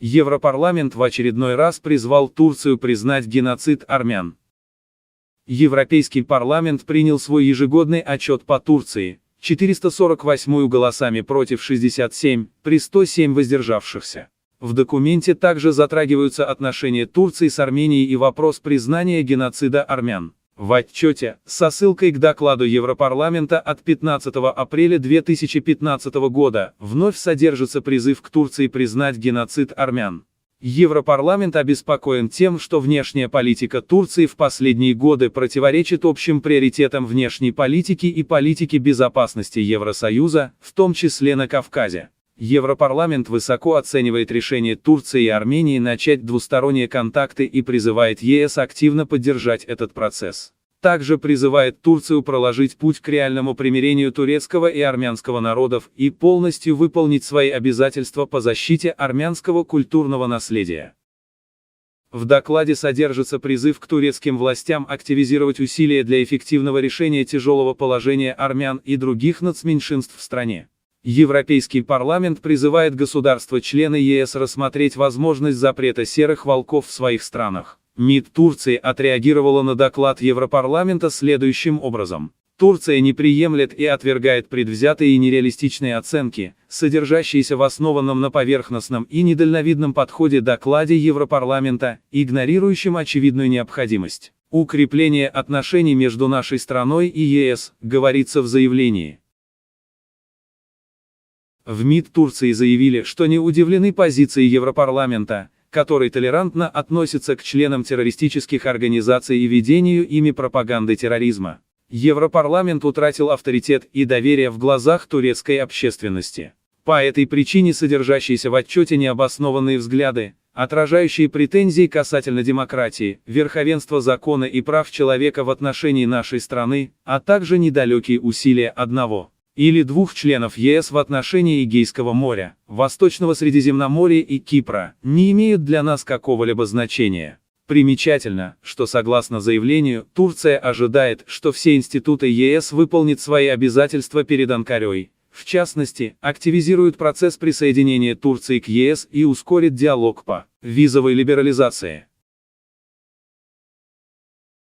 Европарламент в очередной раз призвал Турцию признать геноцид армян. Европейский парламент принял свой ежегодный отчет по Турции, 448 голосами против 67, при 107 воздержавшихся. В документе также затрагиваются отношения Турции с Арменией и вопрос признания геноцида армян. В отчете, со ссылкой к докладу Европарламента от 15 апреля 2015 года, вновь содержится призыв к Турции признать геноцид армян. Европарламент обеспокоен тем, что внешняя политика Турции в последние годы противоречит общим приоритетам внешней политики и политики безопасности Евросоюза, в том числе на Кавказе. Европарламент высоко оценивает решение Турции и Армении начать двусторонние контакты и призывает ЕС активно поддержать этот процесс. Также призывает Турцию проложить путь к реальному примирению турецкого и армянского народов и полностью выполнить свои обязательства по защите армянского культурного наследия. В докладе содержится призыв к турецким властям активизировать усилия для эффективного решения тяжелого положения армян и других нацменьшинств в стране. Европейский парламент призывает государства-члены ЕС рассмотреть возможность запрета серых волков в своих странах. МИД Турции отреагировала на доклад Европарламента следующим образом. Турция не приемлет и отвергает предвзятые и нереалистичные оценки, содержащиеся в основанном на поверхностном и недальновидном подходе докладе Европарламента, игнорирующем очевидную необходимость укрепления отношений между нашей страной и ЕС, говорится в заявлении. В МИД Турции заявили, что не удивлены позицией Европарламента, который толерантно относится к членам террористических организаций и ведению ими пропаганды терроризма. Европарламент утратил авторитет и доверие в глазах турецкой общественности. По этой причине содержащиеся в отчете необоснованные взгляды, отражающие претензии касательно демократии, верховенства закона и прав человека в отношении нашей страны, а также недалекие усилия одного или двух членов ЕС в отношении Эгейского моря, Восточного Средиземноморья и Кипра, не имеют для нас какого-либо значения. Примечательно, что согласно заявлению, Турция ожидает, что все институты ЕС выполнят свои обязательства перед Анкарой, в частности, активизируют процесс присоединения Турции к ЕС и ускорит диалог по визовой либерализации.